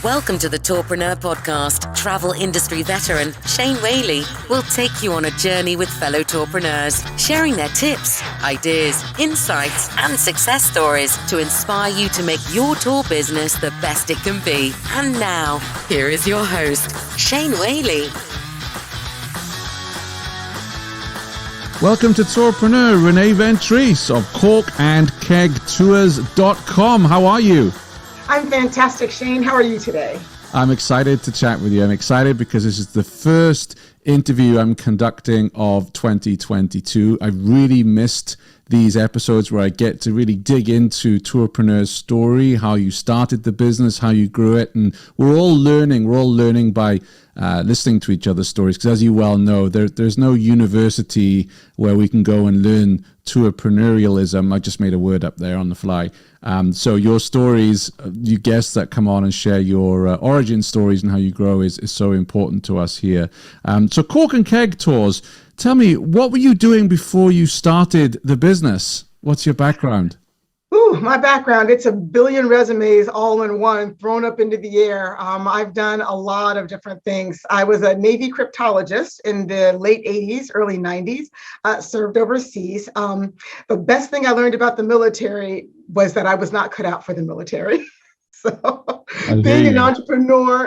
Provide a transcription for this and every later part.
Welcome to the Tourpreneur podcast. Travel industry veteran Shane Whaley will take you on a journey with fellow tourpreneurs, sharing their tips, ideas, insights, and success stories to inspire you to make your tour business the best it can be. And now, here is your host, Shane Whaley. Welcome to Tourpreneur, Renee Ventrice of corkandkegtours.com. How are you? I'm fantastic, Shane. How are you today? I'm excited to chat with you. I'm excited because this is the first interview I'm conducting of 2022. I really missed these episodes where I get to really dig into Tourpreneur's story, how you started the business, how you grew it. And we're all learning by listening to each other's stories. Because as you well know, there's no university where we can go and learn tourpreneurialism. I just made a word up there on the fly. So your stories, you guests that come on and share your origin stories and how you grow is so important to us here. So Cork and Keg Tours, tell me, what were you doing before you started the business? What's your background? Ooh, my background, it's a billion resumes all in one, thrown up into the air. I've done a lot of different things. I was a Navy cryptologist in the late 80s, early 90s, served overseas. The best thing I learned about the military was that I was not cut out for the military. So being an entrepreneur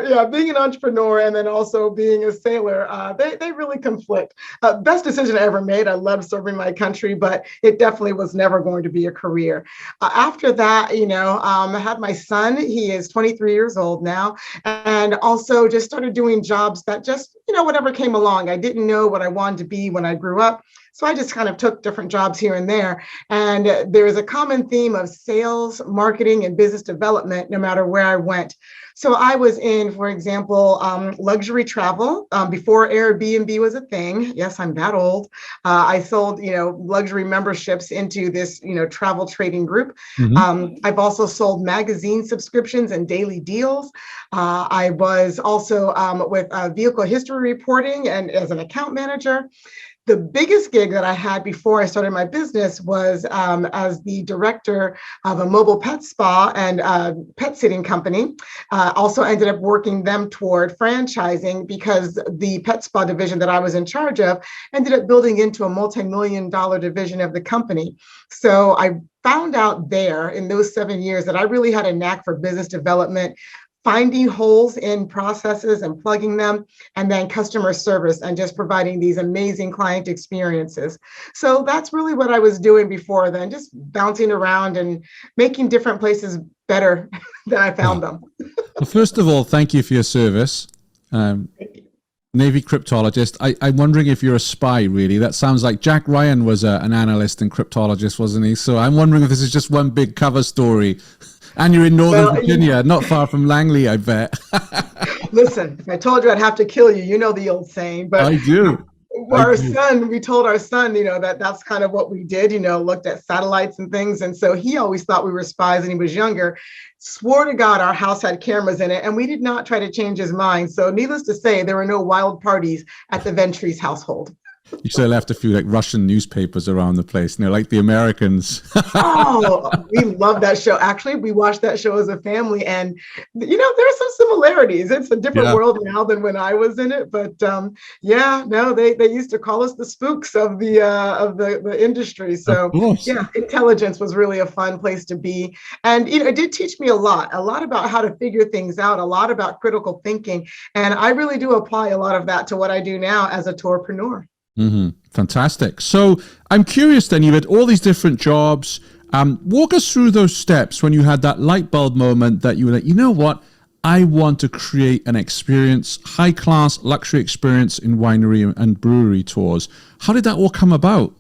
and then also being a sailor, they really conflict. Best decision I ever made. I love serving my country, but it definitely was never going to be a career. After that, I had my son. He is 23 years old now, and also just started doing jobs that just, whatever came along. I didn't know what I wanted to be when I grew up. So I just kind of took different jobs here and there. And there is a common theme of sales, marketing, and business development, no matter where I went. So I was in, for example, luxury travel before Airbnb was a thing. Yes, I'm that old. I sold, luxury memberships into this, travel trading group. Mm-hmm. I've also sold magazine subscriptions and daily deals. I was also with vehicle history reporting and as an account manager. The biggest gig that I had before I started my business was as the director of a mobile pet spa and pet sitting company. Also ended up working them toward franchising because the pet spa division that I was in charge of ended up building into a multi-million-dollar division of the company. So I found out there in those 7 years that I really had a knack for business development, finding holes in processes and plugging them, and then customer service and just providing these amazing client experiences. So that's really what I was doing before then, just bouncing around and making different places better than I found them. Well, first of all, thank you for your service. Thank you. Navy cryptologist. I'm wondering if you're a spy, really. That sounds like Jack Ryan was an analyst and cryptologist, wasn't he? So I'm wondering if this is just one big cover story. And you're in Northern Virginia, not far from Langley, I bet. Listen, if I told you I'd have to kill you, you know the old saying. But I do. We told our son, that's kind of what we did, looked at satellites and things. And so he always thought we were spies and he was younger. Swore to God our house had cameras in it, and we did not try to change his mind. So needless to say, there were no wild parties at the Ventrice household. You still left a few Russian newspapers around the place, like the Americans. Oh, we love that show. Actually, we watched that show as a family, and there are some similarities. It's a different world now than when I was in it, but they used to call us the spooks of the industry. So intelligence was really a fun place to be, and it did teach me a lot about how to figure things out, a lot about critical thinking, and I really do apply a lot of that to what I do now as a tourpreneur. Mm-hmm. Fantastic. So I'm curious then, you've had all these different jobs. Walk us through those steps when you had that light bulb moment that you were like, you know what? I want to create an experience, high-class luxury experience in winery and brewery tours. How did that all come about?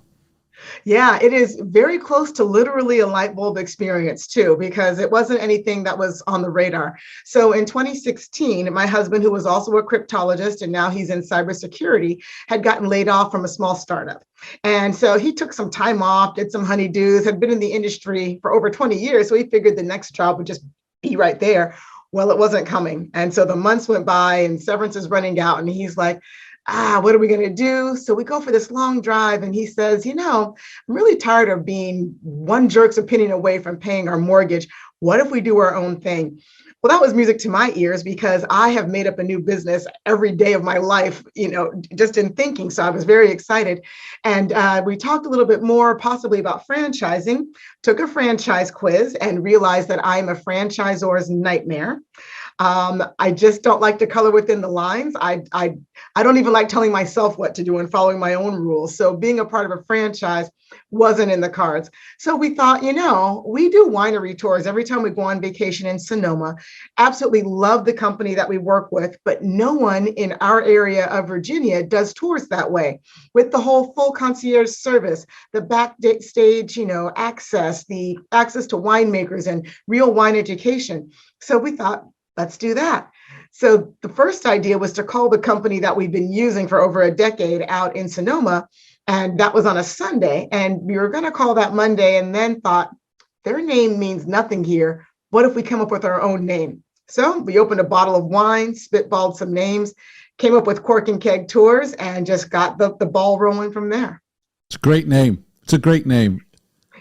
Yeah, it is very close to literally a light bulb experience too, because it wasn't anything that was on the radar. So in 2016, my husband, who was also a cryptologist and now he's in cybersecurity, had gotten laid off from a small startup. And so he took some time off, did some honeydews, had been in the industry for over 20 years. So he figured the next job would just be right there. Well, it wasn't coming. And so the months went by and severance is running out. And he's like, what are we going to do? So we go for this long drive. And he says, I'm really tired of being one jerk's opinion away from paying our mortgage. What if we do our own thing? Well, that was music to my ears because I have made up a new business every day of my life, just in thinking. So I was very excited. And we talked a little bit more possibly about franchising, took a franchise quiz and realized that I'm a franchisor's nightmare. I just don't like to color within the lines. I don't even like telling myself what to do and following my own rules. So being a part of a franchise wasn't in the cards. So we thought, we do winery tours every time we go on vacation in Sonoma. Absolutely love the company that we work with, but no one in our area of Virginia does tours that way with the whole full concierge service, the backstage, access, the access to winemakers and real wine education. So we thought, let's do that. So the first idea was to call the company that we've been using for over a decade out in Sonoma. And that was on a Sunday. And we were going to call that Monday and then thought, their name means nothing here. What if we come up with our own name? So we opened a bottle of wine, spitballed some names, came up with Cork and Keg Tours, and just got the ball rolling from there. It's a great name. It's a great name.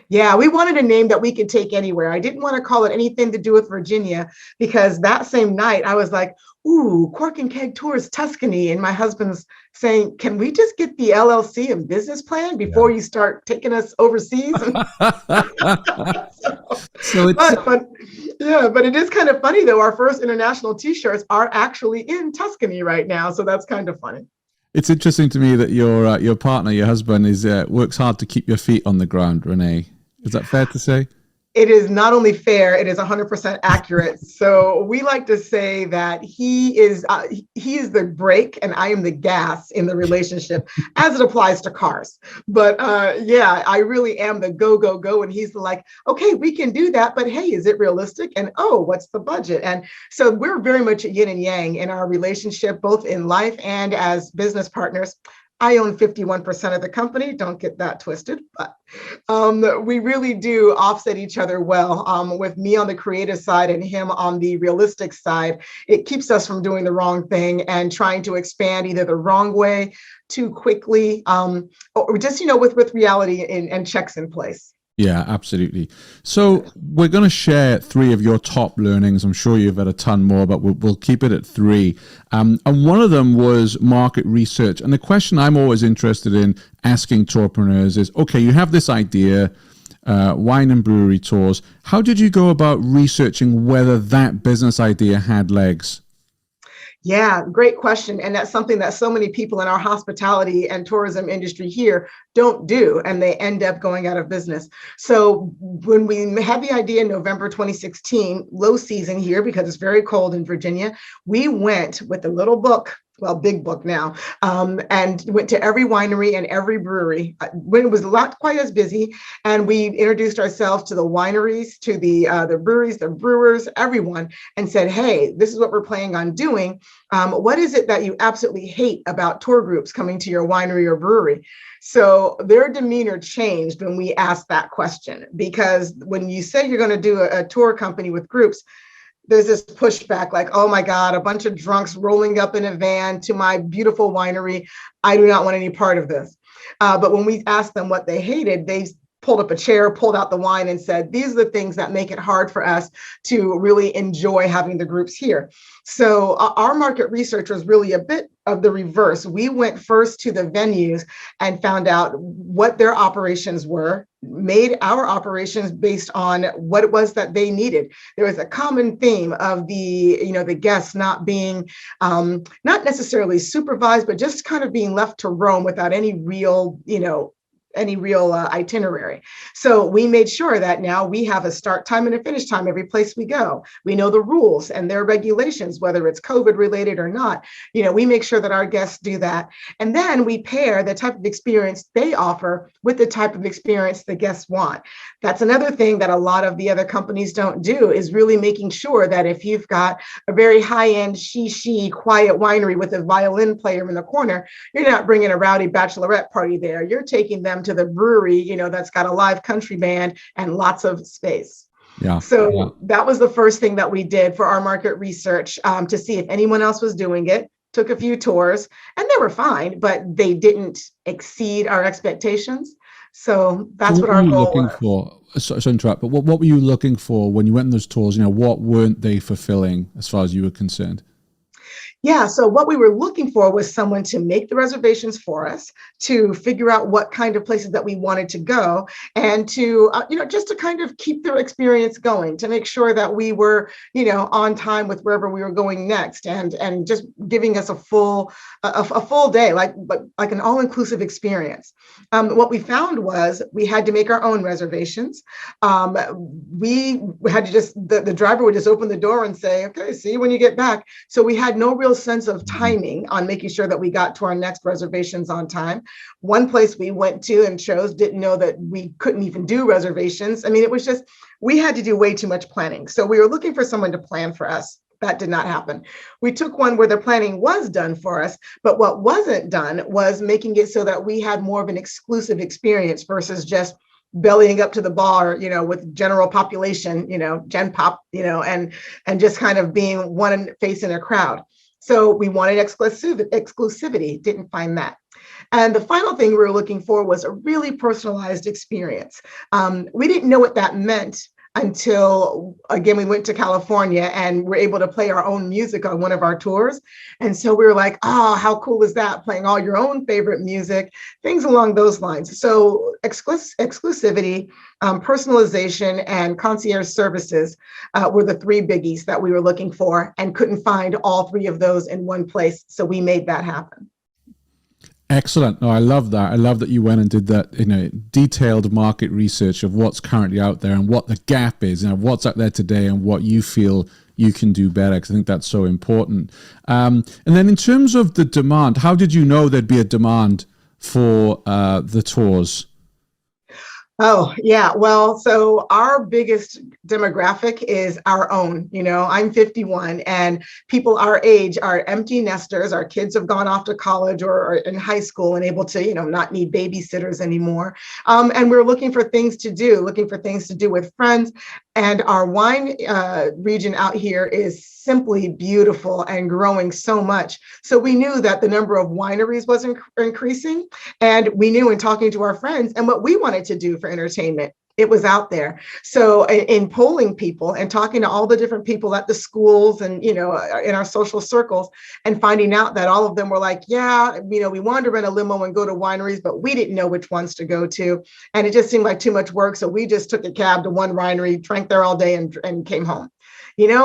Yeah, we wanted a name that we could take anywhere. I didn't want to call it anything to do with Virginia because that same night I was like, ooh, Cork and Keg Tours, Tuscany. And my husband's saying, can we just get the LLC and business plan before you start taking us overseas? so it's... But it is kind of funny, though. Our first international T-shirts are actually in Tuscany right now. So that's kind of funny. It's interesting to me that your partner, your husband, works hard to keep your feet on the ground, Renee. Is that fair to say? It is not only fair, it is 100% accurate. So we like to say that he is the brake and I am the gas in the relationship as it applies to cars. But I really am the go, go, go. And he's like, okay, we can do that. But hey, is it realistic? And what's the budget? And so we're very much yin and yang in our relationship, both in life and as business partners. I own 51% of the company. Don't get that twisted, but we really do offset each other well. With me on the creative side and him on the realistic side, it keeps us from doing the wrong thing and trying to expand either the wrong way, too quickly, or just, with reality and checks in place. Yeah, absolutely. So we're going to share 3 of your top learnings. I'm sure you've had a ton more, but we'll keep it at 3. And one of them was market research. And the question I'm always interested in asking tourpreneurs is, okay, you have this idea, wine and brewery tours. How did you go about researching whether that business idea had legs? Yeah, great question. And that's something that so many people in our hospitality and tourism industry here don't do, and they end up going out of business. So when we had the idea in November 2016, low season here because it's very cold in Virginia, we went with a little book, well, big book now, and went to every winery and every brewery when it was not quite as busy. And we introduced ourselves to the wineries, to the breweries, the brewers, everyone, and said, hey, this is what we're planning on doing. What is it that you absolutely hate about tour groups coming to your winery or brewery? So their demeanor changed when we asked that question, because when you say you're going to do a tour company with groups, there's this pushback like, oh my God, a bunch of drunks rolling up in a van to my beautiful winery. I do not want any part of this. But when we asked them what they hated, they pulled up a chair, pulled out the wine and said, these are the things that make it hard for us to really enjoy having the groups here. So our market research was really a bit of the reverse. We went first to the venues and found out what their operations were, made our operations based on what it was that they needed. There was a common theme of the guests not being, not necessarily supervised, but just kind of being left to roam without any real, itinerary. So we made sure that now we have a start time and a finish time every place we go. We know the rules and their regulations, whether it's COVID related or not. We make sure that our guests do that. And then we pair the type of experience they offer with the type of experience the guests want. That's another thing that a lot of the other companies don't do, is really making sure that if you've got a very high-end, quiet winery with a violin player in the corner, you're not bringing a rowdy bachelorette party there. You're taking them to the brewery, that's got a live country band and lots of space. Yeah. So that was the first thing that we did for our market research, to see if anyone else was doing it. Took a few tours and they were fine, but they didn't exceed our expectations. So So that's what what were our you goal looking was. for? Sorry to interrupt, but what were you looking for when you went on those tours? What weren't they fulfilling as far as you were concerned? Yeah, so what we were looking for was someone to make the reservations for us, to figure out what kind of places that we wanted to go, and to, just to kind of keep the experience going, to make sure that we were, on time with wherever we were going next, and just giving us a full day, like an all-inclusive experience. What we found was we had to make our own reservations. We had to the driver would just open the door and say, "Okay, see you when you get back." So we had no real sense of timing on making sure that we got to our next reservations on time. One place we went to and chose didn't know that we couldn't even do reservations. I mean, it was just, we had to do way too much planning. So we were looking for someone to plan for us. That did not happen. We took one where the planning was done for us, but what wasn't done was making it so that we had more of an exclusive experience versus just bellying up to the bar, with general population, gen pop, and just kind of being one face in a crowd. So we wanted exclusivity, didn't find that. And the final thing we were looking for was a really personalized experience. We didn't know what that meant until, again, we went to California and were able to play our own music on one of our tours. And so we were like, oh, how cool is that? Playing all your own favorite music, things along those lines. So exclusivity, personalization, and concierge services were the three biggies that we were looking for, and couldn't find all three of those in one place. So we made that happen. Excellent. No, I love that. I love that you went and did that, detailed market research of what's currently out there and what the gap is, and what's out there today and what you feel you can do better, because I think that's so important. And then in terms of the demand, how did you know there'd be a demand for the tours? Oh, yeah. Well, so our biggest demographic is our own. I'm 51, and people our age are empty nesters. Our kids have gone off to college or are in high school and able to, not need babysitters anymore. And we're looking for things to do, with friends. And our wine region out here is simply beautiful and growing so much. So we knew that the number of wineries was increasing. And we knew, in talking to our friends and what we wanted to do for entertainment, it was out there. So in polling people and talking to all the different people at the schools and, in our social circles, and finding out that all of them were like, yeah, we wanted to rent a limo and go to wineries, but we didn't know which ones to go to. And it just seemed like too much work. So we just took a cab to one winery, drank there all day, and came home.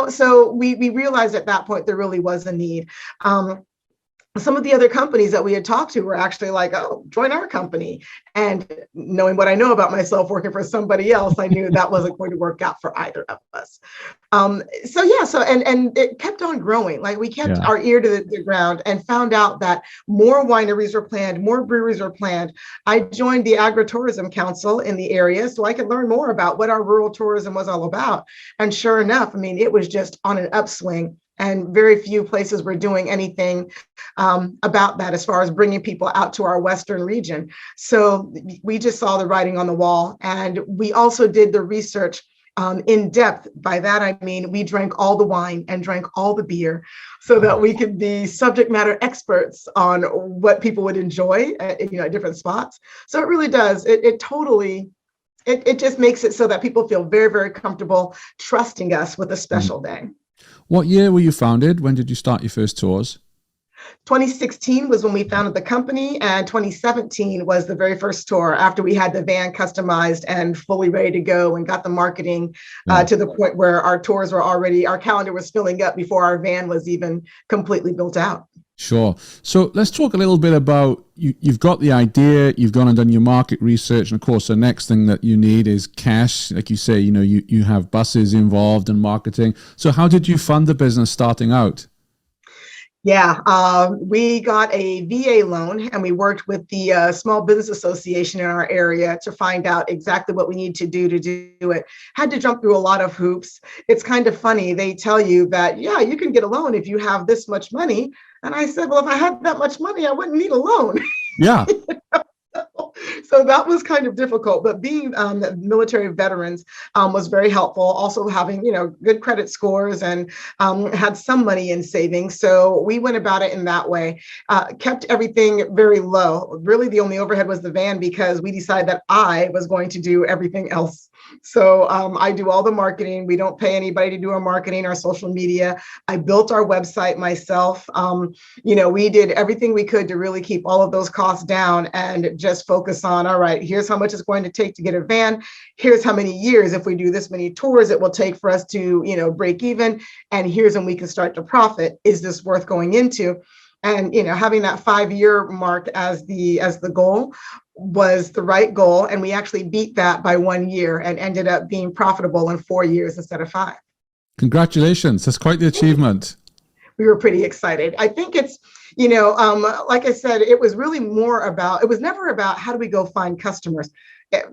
So we realized at that point there really was a need. Some of the other companies that we had talked to were actually like, oh, join our company. And knowing what I know about myself working for somebody else, I knew that wasn't going to work out for either of us. And it kept on growing. Like, we kept our ear to the ground and found out that more wineries were planned, more breweries were planned. I joined the Agritourism Council in the area so I could learn more about what our rural tourism was all about. And sure enough, it was just on an upswing. And very few places were doing anything about that as far as bringing people out to our Western region. So we just saw the writing on the wall. And we also did the research in depth. By that, I mean, we drank all the wine and drank all the beer so that we could be subject matter experts on what people would enjoy at different spots. So it really does. It just makes it so that people feel very, very comfortable trusting us with a special day. What year were you founded? When did you start your first tours? 2016 was when we founded the company, and 2017 was the very first tour after we had the van customized and fully ready to go and got the marketing to the point where our calendar was filling up before our van was even completely built out. Sure. So let's talk a little bit about, you've got the idea, you've gone and done your market research, and of course the next thing that you need is cash. Like you say, you have buses involved in marketing. So how did you fund the business starting out? Yeah, we got a VA loan, and we worked with the Small Business Association in our area to find out exactly what we need to do it. Had to jump through a lot of hoops. It's kind of funny. They tell you that, yeah, you can get a loan if you have this much money. And I said, well, if I had that much money, I wouldn't need a loan. Yeah. So that was kind of difficult, but being military veterans was very helpful. Also having, good credit scores and had some money in savings. So we went about it in that way, kept everything very low. Really, the only overhead was the van because we decided that I was going to do everything else. So I do all the marketing. We don't pay anybody to do our marketing, our social media. I built our website myself. We did everything we could to really keep all of those costs down and just focus on, all right, here's how much it's going to take to get a van. Here's how many years, if we do this many tours, it will take for us to, break even. And here's when we can start to profit. Is this worth going into? And, having that 5-year mark as the goal was the right goal. And we actually beat that by 1 year and ended up being profitable in 4 years instead of 5. Congratulations. That's quite the achievement. We were pretty excited. I think it's, like I said, it was really it was never about how do we go find customers.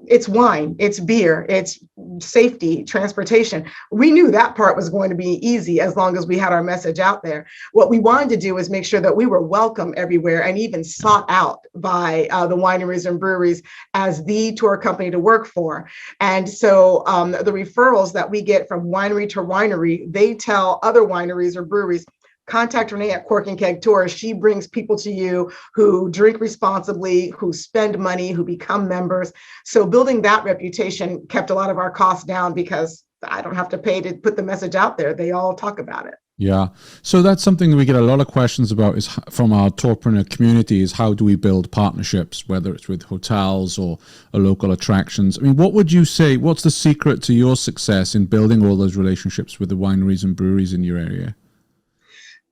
It's wine, it's beer, it's safety, transportation. We knew that part was going to be easy as long as we had our message out there. What we wanted to do was make sure that we were welcome everywhere and even sought out by the wineries and breweries as the tour company to work for. And so the referrals that we get from winery to winery, they tell other wineries or breweries, contact Renee at Cork and Keg Tours. She brings people to you who drink responsibly, who spend money, who become members. So building that reputation kept a lot of our costs down because I don't have to pay to put the message out there. They all talk about it. Yeah. So that's something that we get a lot of questions about is from our Tourpreneur community is how do we build partnerships, whether it's with hotels or local attractions? I mean, what would you say, what's the secret to your success in building all those relationships with the wineries and breweries in your area?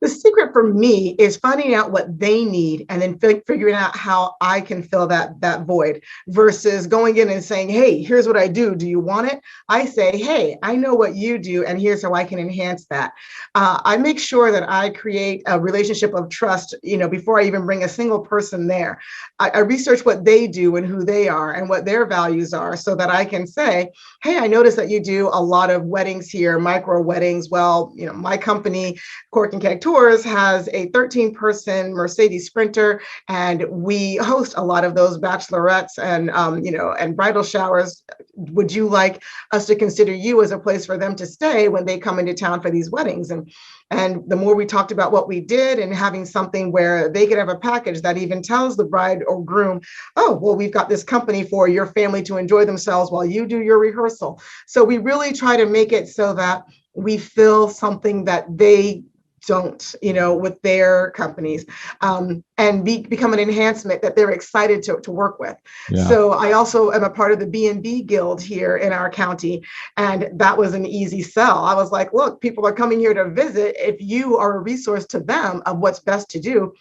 The secret for me is finding out what they need and then figuring out how I can fill that void versus going in and saying, hey, here's what I do. Do you want it? I say, hey, I know what you do, and here's how I can enhance that. I make sure that I create a relationship of trust, before I even bring a single person there. I research what they do and who they are and what their values are so that I can say, hey, I noticed that you do a lot of weddings here, micro weddings. Well, my company, Cork and Keg Tours, has a 13-person Mercedes Sprinter, and we host a lot of those bachelorettes and and bridal showers. Would you like us to consider you as a place for them to stay when they come into town for these weddings? And the more we talked about what we did and having something where they could have a package that even tells the bride or groom, oh, well, we've got this company for your family to enjoy themselves while you do your rehearsal. So we really try to make it so that we fill something that they don't, with their companies, and become an enhancement that they're excited to work with. Yeah. So I also am a part of the B&B Guild here in our county, and that was an easy sell. I was like, look, people are coming here to visit. If you are a resource to them of what's best to do,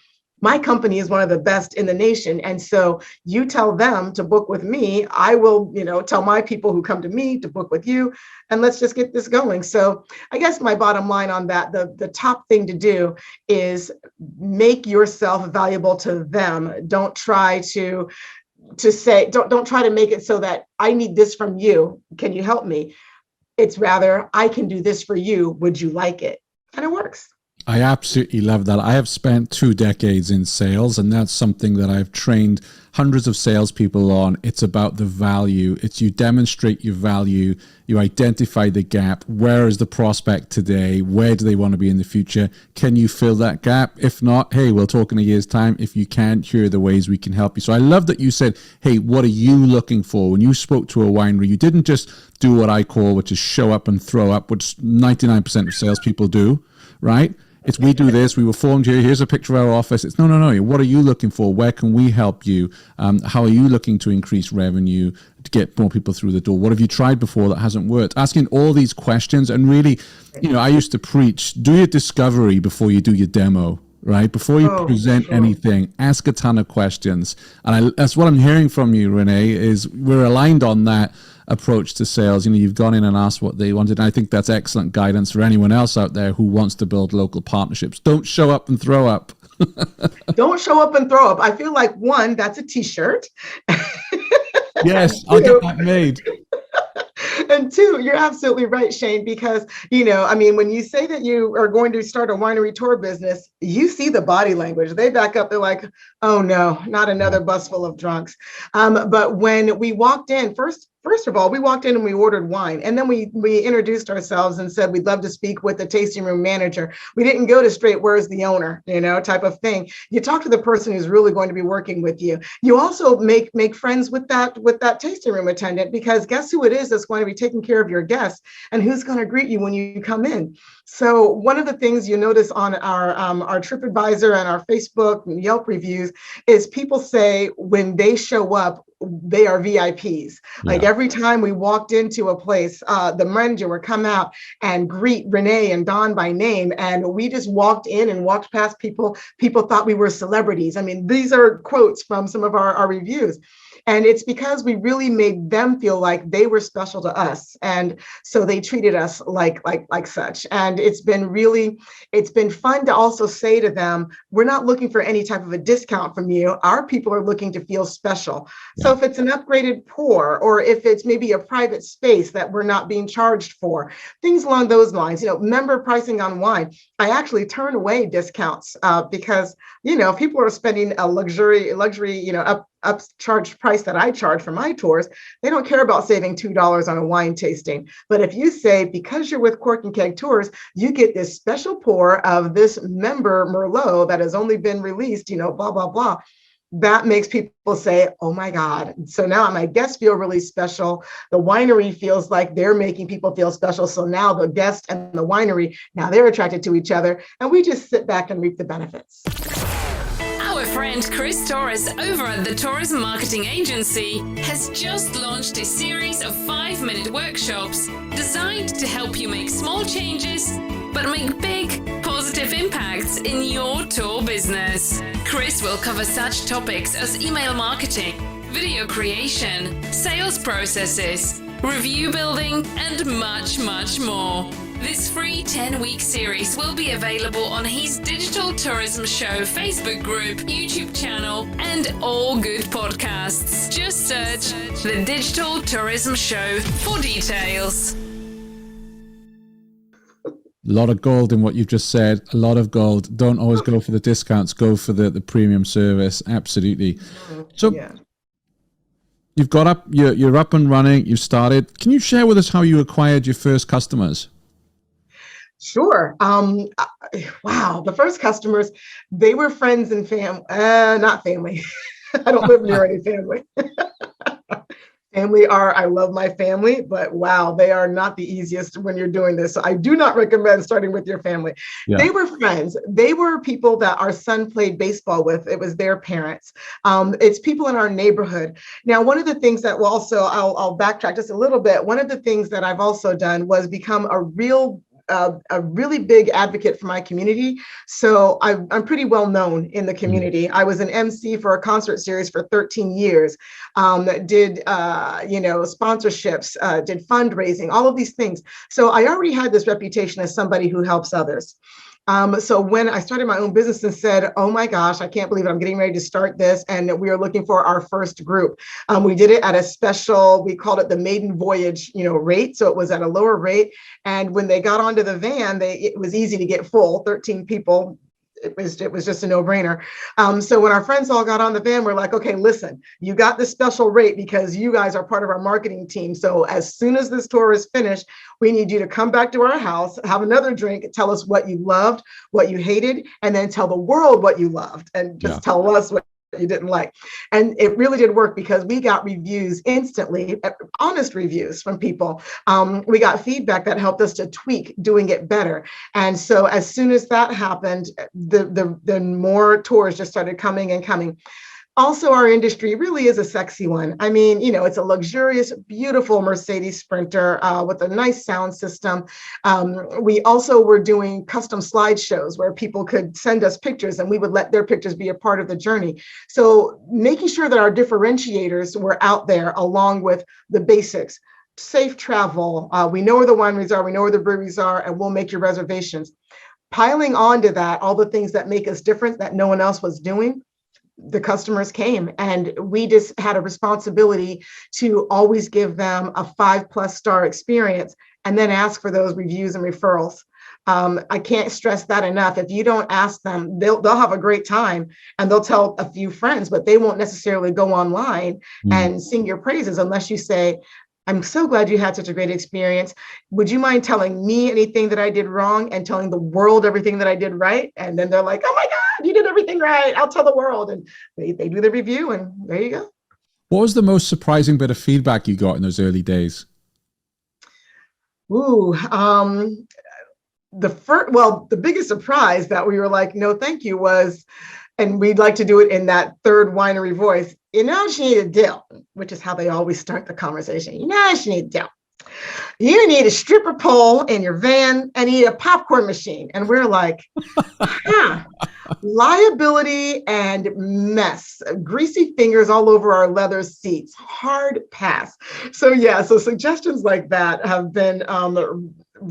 my company is one of the best in the nation. And so you tell them to book with me. I will, tell my people who come to me to book with you, and let's just get this going. So I guess my bottom line on that, the top thing to do is make yourself valuable to them. Don't try to say, don't try to make it so that I need this from you. Can you help me? It's rather, I can do this for you. Would you like it? And it works. I absolutely love that. I have spent 2 decades in sales, and that's something that I've trained hundreds of salespeople on. It's about the value. It's you demonstrate your value. You identify the gap. Where is the prospect today? Where do they want to be in the future? Can you fill that gap? If not, hey, we'll talk in a year's time. If you can't, here are the ways we can help you. So I love that you said, hey, what are you looking for? When you spoke to a winery, you didn't just do what I call, which is show up and throw up, which 99% of salespeople do, right? It's we do this, we were formed here, here's a picture of our office. It's no. What are you looking for? Where can we help you? How are you looking to increase revenue, to get more people through the door? What have you tried before that hasn't worked? Asking all these questions, and really, I used to preach, do your discovery before you do your demo, right? Before you present anything, ask a ton of questions. And that's what I'm hearing from you, Renee, is we're aligned on that approach to sales. You've gone in and asked what they wanted. And I think that's excellent guidance for anyone else out there who wants to build local partnerships. Don't show up and throw up. Don't show up and throw up. I feel like, one, that's a t-shirt. Yes, I'll get that made. And two, you're absolutely right, Shane, because, I mean, when you say that you are going to start a winery tour business, you see the body language. They back up. They're like, oh, no, not another bus full of drunks. But when we walked in, First of all, we walked in and we ordered wine, and then we introduced ourselves and said we'd love to speak with the tasting room manager. We didn't go to straight, where's the owner, type of thing. You talk to the person who's really going to be working with you. You also make friends with that tasting room attendant, because guess who it is that's going to be taking care of your guests and who's going to greet you when you come in. So one of the things you notice on our TripAdvisor and our Facebook and Yelp reviews is people say when they show up, they are VIPs. Like every time we walked into a place, the manager would come out and greet Renee and Don by name. And we just walked in and walked past people. People thought we were celebrities. I mean, these are quotes from some of our reviews. And it's because we really made them feel like they were special to us. And so they treated us like such. And it's been fun to also say to them, we're not looking for any type of a discount from you. Our people are looking to feel special. Yeah. So if it's an upgraded pour, or if it's maybe a private space that we're not being charged for, things along those lines, member pricing on wine. I actually turn away discounts because, if people are spending a luxury, upcharged price that I charge for my tours, they don't care about saving $2 on a wine tasting. But if you say, because you're with Cork and Keg Tours, you get this special pour of this member Merlot that has only been released, blah, blah, blah. That makes people say, oh my God. So now my guests feel really special. The winery feels like they're making people feel special. So now the guest and the winery, now they're attracted to each other. And we just sit back and reap the benefits. Our friend Chris Torres over at the Tourism Marketing Agency has just launched a series of 5-minute workshops designed to help you make small changes but make big, positive impacts in your tour business. Chris will cover such topics as email marketing, video creation, sales processes, review building, and much, much more. This free 10-week series will be available on his Digital Tourism Show Facebook group, YouTube channel, and all good podcasts. Just search the Digital Tourism Show for details. A lot of gold in what you've just said. A lot of gold. Don't always go for the discounts. Go for the premium service. Absolutely. So you've got up. You're up and running. You've started. Can you share with us how you acquired your first customers? Sure. Wow. The first customers, they were friends and not family. I don't live near any family. I love my family, but wow, they are not the easiest when you're doing this. So I do not recommend starting with your family. Yeah. They were friends. They were people that our son played baseball with. It was their parents. It's people in our neighborhood. Now, one of the things that I'll backtrack just a little bit. One of the things that I've also done was become a really big advocate for my community. So I'm pretty well known in the community. I was an MC for a concert series for 13 years, did sponsorships, did fundraising, all of these things. So I already had this reputation as somebody who helps others. So when I started my own business and said, oh my gosh, I can't believe it, I'm getting ready to start this. And we are looking for our first group. We did it at a special, we called it the maiden voyage, rate. So it was at a lower rate. And when they got onto the van, it was easy to get full, 13 people. It was just a no-brainer. So when our friends all got on the van, we're like, okay, listen, you got this special rate because you guys are part of our marketing team. So as soon as this tour is finished, we need you to come back to our house, have another drink, tell us what you loved, what you hated, and then tell the world what you loved, and just tell us what you didn't like. And it really did work because we got reviews instantly, honest reviews from people. We got feedback that helped us to tweak doing it better. And so as soon as that happened, the more tours just started coming and coming. Also, our industry really is a sexy one. I mean, it's a luxurious, beautiful Mercedes Sprinter with a nice sound system. We also were doing custom slideshows where people could send us pictures and we would let their pictures be a part of the journey. So making sure that our differentiators were out there along with the basics. Safe travel. We know where the wineries are. We know where the breweries are, and we'll make your reservations. Piling onto that, all the things that make us different that no one else was doing. the customers came, and we just had a responsibility to always give them a 5+ star experience and then ask for those reviews and referrals. I can't stress that enough. If you don't ask them, they'll have a great time and they'll tell a few friends, but they won't necessarily go online and sing your praises unless you say, I'm so glad you had such a great experience. Would you mind telling me anything that I did wrong and telling the world everything that I did right? And then they're like, oh my God, you did everything right. I'll tell the world. And they do the review, and there you go. What was the most surprising bit of feedback you got in those early days? The biggest surprise that we were like, no, thank you, was, and we'd like to do it in that third winery voice. You know, she need a deal, which is how they always start the conversation. You know, she need a deal. You need a stripper pole in your van and you need a popcorn machine. And we're like, liability and mess, greasy fingers all over our leather seats, hard pass. So suggestions like that have been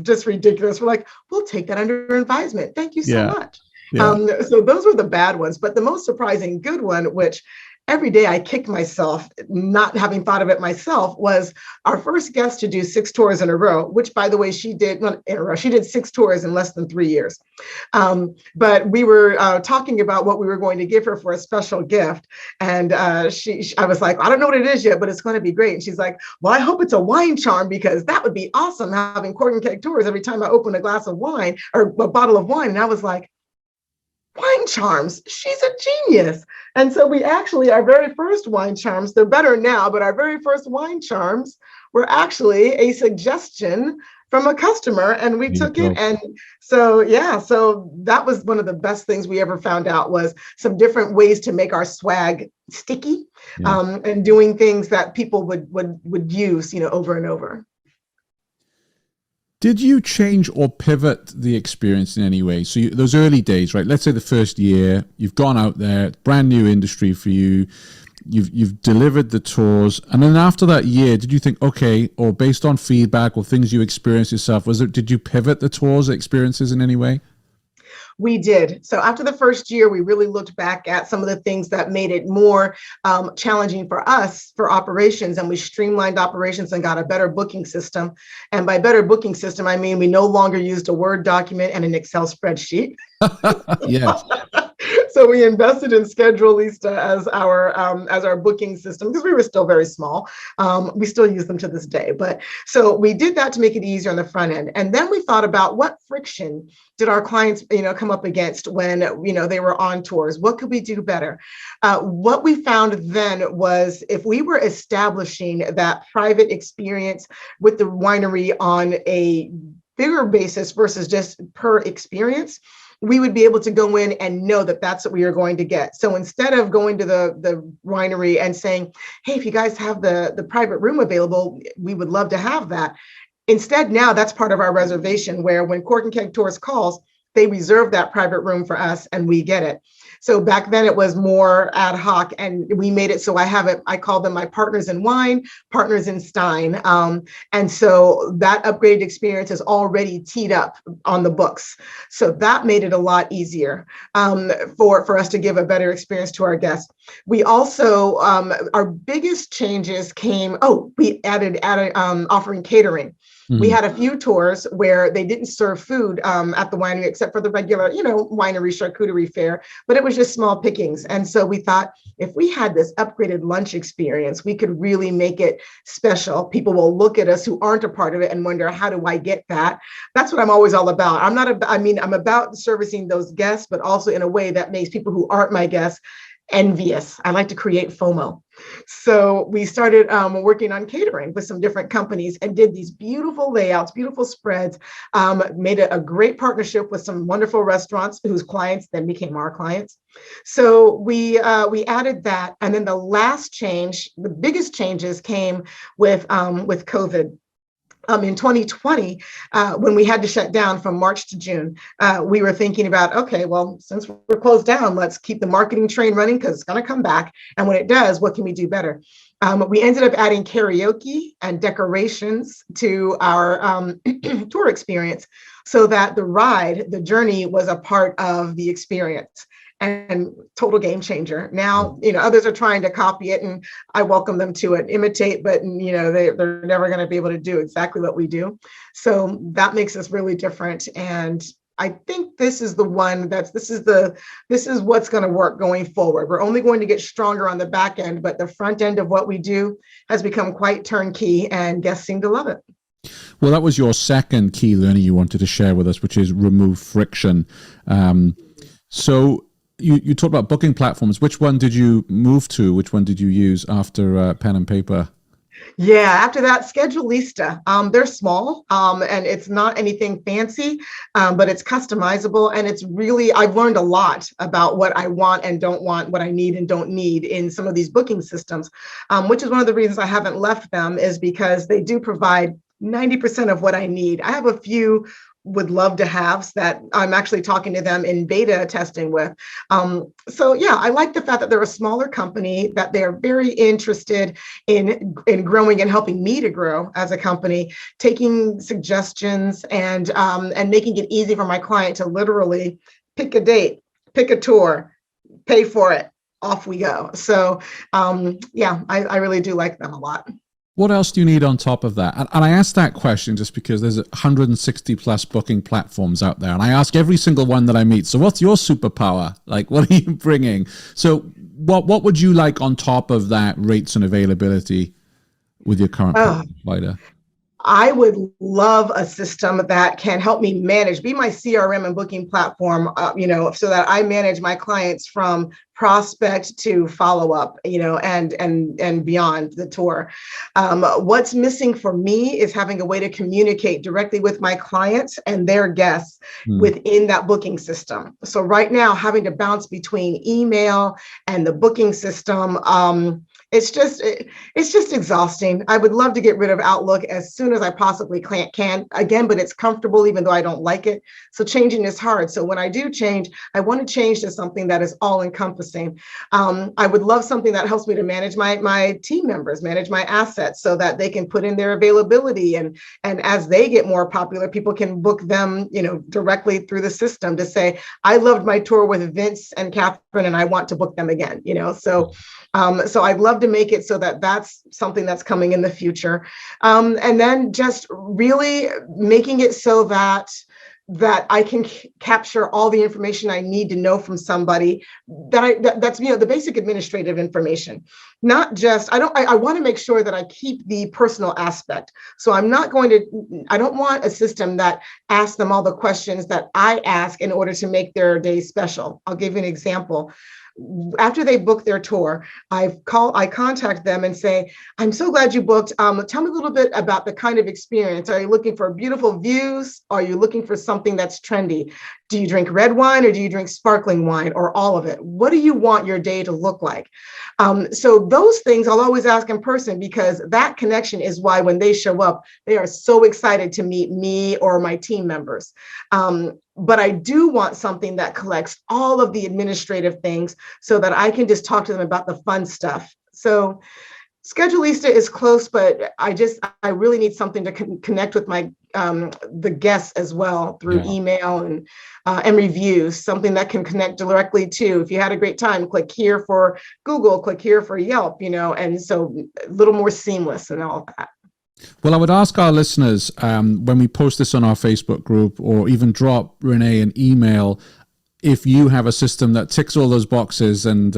just ridiculous. We're like, we'll take that under advisement. Thank you so much. Yeah. So those were the bad ones, but the most surprising good one, which every day I kicked myself not having thought of it myself, was our first guest to do 6 tours in a row, which, by the way, she did 6 tours in less than 3 years. But we were talking about what we were going to give her for a special gift. And I was like, I don't know what it is yet, but it's going to be great. And she's like, well, I hope it's a wine charm, because that would be awesome, having cork and keg tours every time I open a glass of wine or a bottle of wine. And I was like, wine charms, she's a genius. And so we actually, our very first wine charms, they're better now, but our very first wine charms were actually a suggestion from a customer, and we took it. And so that was one of the best things we ever found out, was some different ways to make our swag sticky, and doing things that people would use, over and over. Did you change or pivot the experience in any way? So those early days, right? Let's say the first year, you've gone out there, brand new industry for you. You've delivered the tours, and then after that year, did you think, okay, or based on feedback or things you experienced yourself, did you pivot the tours experiences in any way? We did. So after the first year, we really looked back at some of the things that made it more challenging for us for operations, and we streamlined operations and got a better booking system. And by better booking system, I mean we no longer used a Word document and an Excel spreadsheet. Yes. So we invested in Schedulista as our booking system, because we were still very small. We still use them to this day. But so we did that to make it easier on the front end. And then we thought about what friction did our clients, come up against when, they were on tours? What could we do better? What we found then was, if we were establishing that private experience with the winery on a bigger basis versus just per experience, we would be able to go in and know that that's what we are going to get. So instead of going to the winery and saying, hey, if you guys have the private room available, we would love to have that. Instead, now that's part of our reservation, where when Cork and Keg Tours calls, they reserve that private room for us and we get it. So back then it was more ad hoc, and we made it so I call them my partners in wine, partners in Stein. And so that upgraded experience is already teed up on the books. So that made it a lot easier for us to give a better experience to our guests. We also, our biggest changes came, we added offering catering. We had a few tours where they didn't serve food at the winery, except for the regular, winery charcuterie fare, but it was just small pickings. And so we thought, if we had this upgraded lunch experience, we could really make it special. People will look at us who aren't a part of it and wonder, how do I get that? That's what I'm always all about. I'm about servicing those guests, but also in a way that makes people who aren't my guests envious. I like to create FOMO. So we started working on catering with some different companies and did these beautiful layouts, beautiful spreads, made a great partnership with some wonderful restaurants whose clients then became our clients. So we added that. And then the last change, the biggest changes came with COVID. In 2020, when we had to shut down from March to June, we were thinking about, okay, well, since we're closed down, let's keep the marketing train running, because it's going to come back. And when it does, what can we do better? We ended up adding karaoke and decorations to our tour experience. so that the journey was a part of the experience. And total game changer. Now, others are trying to copy it, and I welcome them to it, imitate, but they're never going to be able to do exactly what we do. So that makes us really different. And I think this is the one this is what's going to work going forward. We're only going to get stronger on the back end, but the front end of what we do has become quite turnkey, and guests seem to love it. Well, that was your second key learning you wanted to share with us, which is remove friction. So you talked about booking platforms. Which one did you move to? Which one did you use after pen and paper? Yeah, after that, Schedulista. They're small, and it's not anything fancy, but it's customizable. And it's really, I've learned a lot about what I want and don't want, what I need and don't need in some of these booking systems, which is one of the reasons I haven't left them, is because they do provide 90% of what I need. I have a few would love to have that I'm actually talking to them in beta testing with. So yeah, I like the fact that they're a smaller company, that they're very interested in growing and helping me to grow as a company, taking suggestions and making it easy for my client to literally pick a date, pick a tour, pay for it, off we go. So yeah, I really do like them a lot. What else do you need on top of that? And I ask that question just because there's 160 plus booking platforms out there. And I ask every single one that I meet, so what's your superpower? Like, what are you bringing? So what would you like on top of that rates and availability with your current provider? I would love a system that can help me manage, be my CRM and booking platform, so that I manage my clients from prospect to follow up, and beyond the tour. What's missing for me is having a way to communicate directly with my clients and their guests within that booking system. So right now, having to bounce between email and the booking system, it's just exhausting. I would love to get rid of Outlook as soon as I possibly can again, but it's comfortable even though I don't like it. So changing is hard. So when I do change, I want to change to something that is all encompassing. I would love something that helps me to manage my team members, manage my assets so that they can put in their availability. And as they get more popular, people can book them, directly through the system to say, I loved my tour with Vince and Catherine and I want to book them again, So I'd love to make it so that that's something that's coming in the future. And then just really making it so that I can capture all the information I need to know from somebody, that's the basic administrative information. Not just, I want to make sure that I keep the personal aspect. So I don't want a system that asks them all the questions that I ask in order to make their day special. I'll give you an example. After they book their tour, I contact them and say, I'm so glad you booked. Tell me a little bit about the kind of experience. Are you looking for beautiful views? Are you looking for something that's trendy? Do you drink red wine or do you drink sparkling wine, or all of it? What do you want your day to look like? So those things I'll always ask in person, because that connection is why when they show up, they are so excited to meet me or my team members. But I do want something that collects all of the administrative things so that I can just talk to them about the fun stuff. So Schedulista is close, but I really need something to connect with my the guests as well through email and reviews, something that can connect directly to, if you had a great time, click here for Google, click here for Yelp, and so a little more seamless and all of that. Well, I would ask our listeners, when we post this on our Facebook group, or even drop Renee an email, if you have a system that ticks all those boxes, and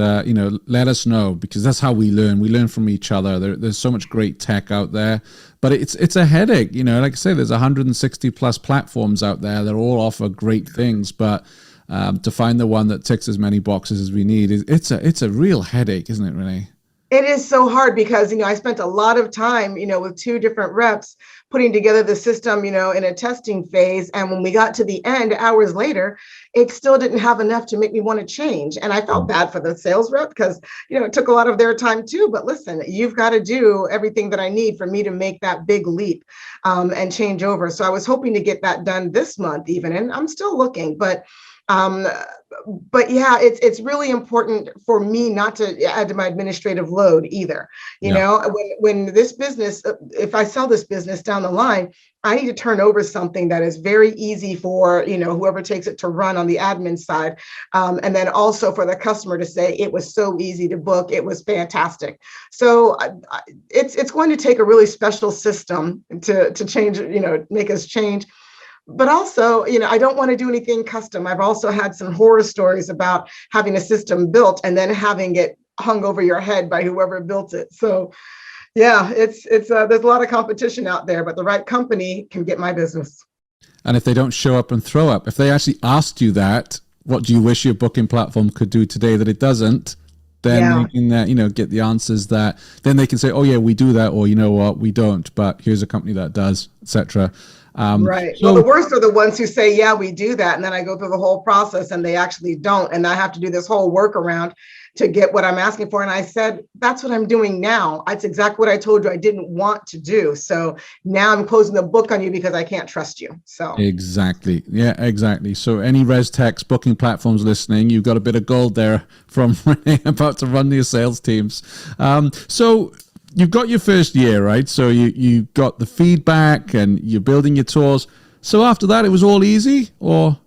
let us know, because that's how we learn. We learn from each other. There's so much great tech out there, but it's a headache. Like I say, there's 160 plus platforms out there that all offer great things, but to find the one that ticks as many boxes as we need, it's a real headache, isn't it, Renee? It is so hard because, I spent a lot of time, with two different reps putting together the system, in a testing phase. And when we got to the end, hours later, it still didn't have enough to make me want to change. And I felt bad for the sales rep because, it took a lot of their time too. But listen, you've got to do everything that I need for me to make that big leap and change over. So I was hoping to get that done this month even, and I'm still looking, but But yeah, it's really important for me not to add to my administrative load either. You know, when this business, if I sell this business down the line, I need to turn over something that is very easy for, whoever takes it to run on the admin side. And then also for the customer to say, it was so easy to book. It was fantastic. So it's going to take a really special system to change, make us change. But also, I don't want to do anything custom. I've also had some horror stories about having a system built and then having it hung over your head by whoever built it. So yeah, it's there's a lot of competition out there, but the right company can get my business. And if they don't show up and throw up, if they actually asked you that, what do you wish your booking platform could do today that it doesn't? Then you can, get the answers that then they can say, oh yeah, we do that, or you know what, we don't, but here's a company that does, etc. Right. Well, the worst are the ones who say, yeah, we do that. And then I go through the whole process and they actually don't. And I have to do this whole workaround to get what I'm asking for. And I said, that's what I'm doing now. That's exactly what I told you I didn't want to do. So now I'm closing the book on you because I can't trust you. So exactly. Yeah, exactly. So any ResTechs booking platforms listening, you've got a bit of gold there from Renee about to run your sales teams. So you've got your first year, right? So you got the feedback and you're building your tours. So after that, it was all easy, or?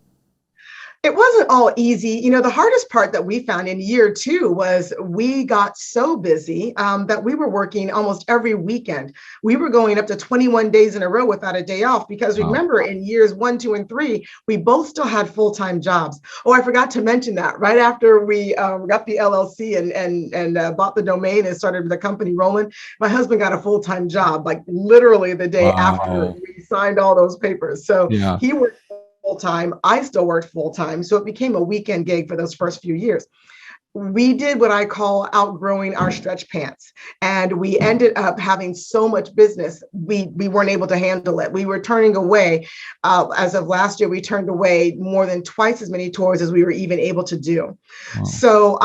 It wasn't all easy. The hardest part that we found in year 2 was we got so busy that we were working almost every weekend. We were going up to 21 days in a row without a day off because remember, in years 1, 2, and 3, we both still had full-time jobs. Oh, I forgot to mention that right after we got the LLC and bought the domain and started the company rolling, my husband got a full-time job, like literally the day after we signed all those papers. So he worked full-time. I still worked full-time. So it became a weekend gig for those first few years. We did what I call outgrowing our stretch pants. And we ended up having so much business, we weren't able to handle it. We were turning away, as of last year, we turned away more than twice as many tours as we were even able to do. Wow. So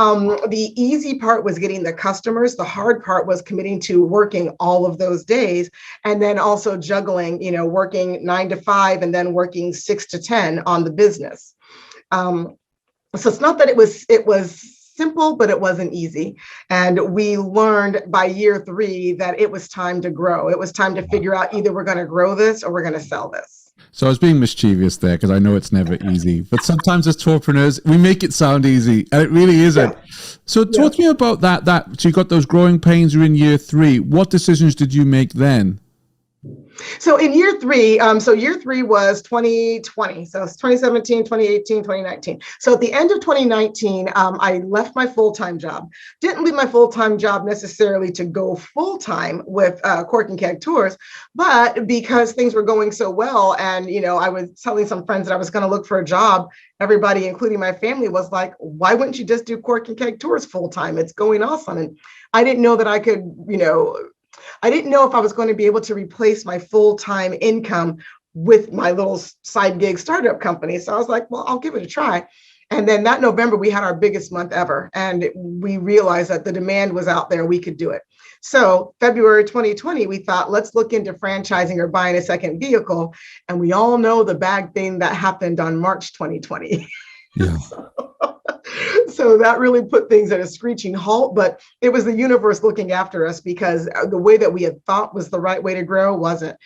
the easy part was getting the customers. The hard part was committing to working all of those days. And then also juggling, working 9 to 5 and then working 6 to 10 on the business. So it's not that it was simple, but it wasn't easy. And we learned by year 3 that it was time to grow. It was time to figure out either we're going to grow this or we're going to sell this. So I was being mischievous there because I know it's never easy, but sometimes as tourpreneurs, we make it sound easy and it really isn't. Yeah. So talk to me about that. So you got those growing pains, you're in year 3. What decisions did you make then? So in year 3, so year 3 was 2020. So it's 2017, 2018, 2019. So at the end of 2019, I left my full-time job. Didn't leave my full-time job necessarily to go full-time with Cork and Keg Tours, but because things were going so well. And, I was telling some friends that I was going to look for a job. Everybody, including my family, was like, why wouldn't you just do Cork and Keg Tours full-time? It's going awesome. And I didn't know that I could, I didn't know if I was going to be able to replace my full-time income with my little side gig startup company. So I was like, well, I'll give it a try. And then that November, we had our biggest month ever. And we realized that the demand was out there. We could do it. So February 2020, we thought, let's look into franchising or buying a second vehicle. And we all know the bad thing that happened on March 2020. Yeah. So that really put things at a screeching halt, but it was the universe looking after us because the way that we had thought was the right way to grow wasn't.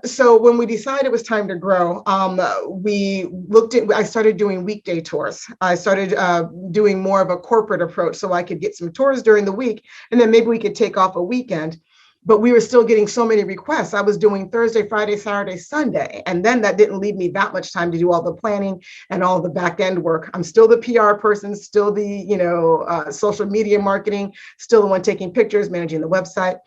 So when we decided it was time to grow, I started doing weekday tours. I started doing more of a corporate approach so I could get some tours during the week, and then maybe we could take off a weekend. But we were still getting so many requests. I was doing Thursday, Friday, Saturday, Sunday. And then that didn't leave me that much time to do all the planning and all the back end work. I'm still the PR person, still the social media marketing, still the one taking pictures, managing the website.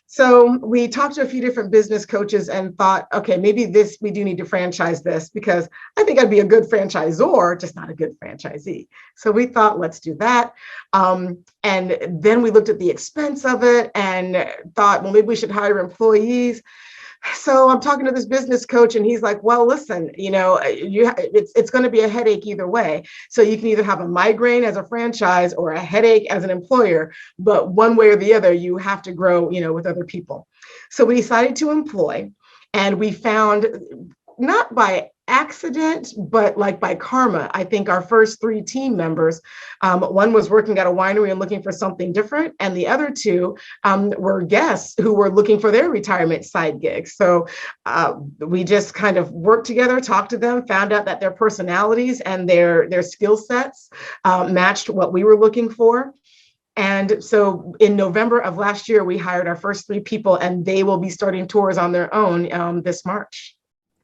So we talked to a few different business coaches and thought, okay, maybe we do need to franchise this because I think I'd be a good franchisor, just not a good franchisee. So we thought, let's do that. And then we looked at the expense of it and thought, well, maybe we should hire employees. So I'm talking to this business coach and he's like, well, listen, it's going to be a headache either way. So you can either have a migraine as a franchise or a headache as an employer, but one way or the other, you have to grow, with other people. So we decided to employ, and we found, not by accident, but like by karma. I think our first three team members, one was working at a winery and looking for something different, and the other two were guests who were looking for their retirement side gigs. So we just kind of worked together, talked to them, found out that their personalities and their skill sets matched what we were looking for. And so in November of last year, we hired our first three people, and they will be starting tours on their own this March.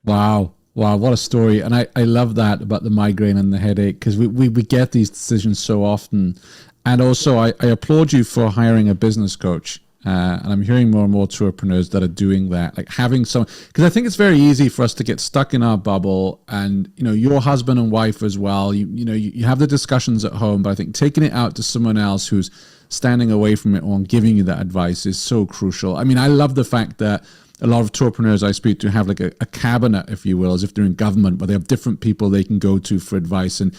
Wow. Wow, what a story. And I love that about the migraine and the headache, because we get these decisions so often. And also, I applaud you for hiring a business coach. And I'm hearing more and more tourpreneurs that are doing that, like having some, because I think it's very easy for us to get stuck in our bubble. And, you know, your husband and wife as well, you have the discussions at home, but I think taking it out to someone else who's standing away from it or giving you that advice is so crucial. I mean, I love the fact that a lot of tourpreneurs I speak to have like a cabinet, if you will, as if they're in government, where they have different people they can go to for advice, and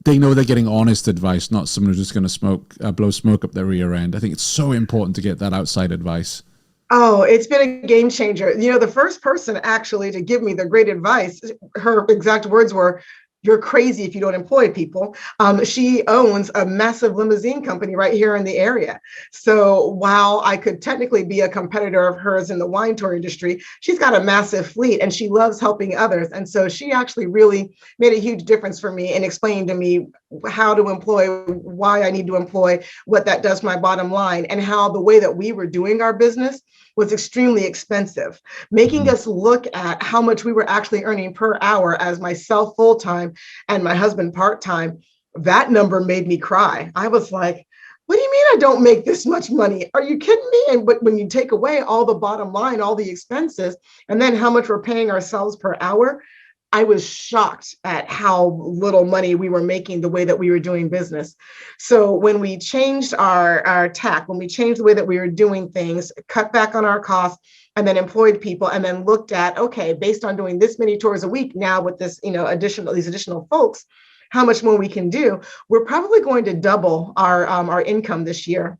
they know they're getting honest advice, not someone who's just going to blow smoke up their rear end. I think it's so important to get that outside advice. Oh, it's been a game changer. You know, the first person actually to give me the great advice, her exact words were, "You're crazy if you don't employ people." She owns a massive limousine company right here in the area. So while I could technically be a competitor of hers in the wine tour industry, she's got a massive fleet and she loves helping others. And so she actually really made a huge difference for me in explaining to me how to employ, why I need to employ, what that does to my bottom line, and how the way that we were doing our business was extremely expensive, making us look at how much we were actually earning per hour as myself full-time and my husband part-time. That number made me cry. I was like, what do you mean I don't make this much money? Are you kidding me? And but when you take away all the bottom line, all the expenses, and then how much we're paying ourselves per hour, I was shocked at how little money we were making the way that we were doing business. So when we changed our tack, when we changed the way that we were doing things, cut back on our costs, and then employed people, and then looked at, okay, based on doing this many tours a week now with this, these additional folks, how much more we can do, we're probably going to double our income this year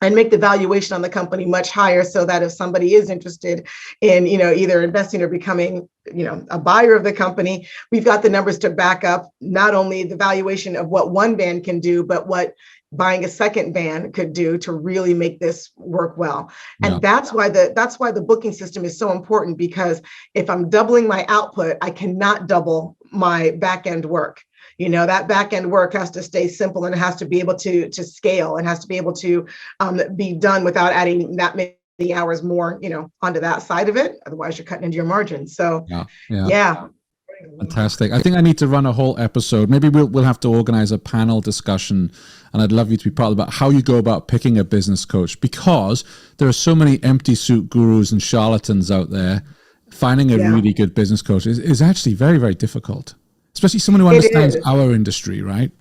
and make the valuation on the company much higher, so that if somebody is interested in, either investing or becoming, a buyer of the company, we've got the numbers to back up not only the valuation of what one van can do, but what buying a second van could do to really make this work well. And that's why the booking system is so important, because if I'm doubling my output, I cannot double my back end work. That back end work has to stay simple, and it has to be able to scale, and has to be able to be done without adding that many hours more, onto that side of it. Otherwise, you're cutting into your margins. So, yeah. Fantastic. I think I need to run a whole episode. Maybe we'll have to organize a panel discussion, and I'd love you to be part of about how you go about picking a business coach, because there are so many empty suit gurus and charlatans out there. Finding a really good business coach is actually very, very difficult. Especially someone who understands our industry, right?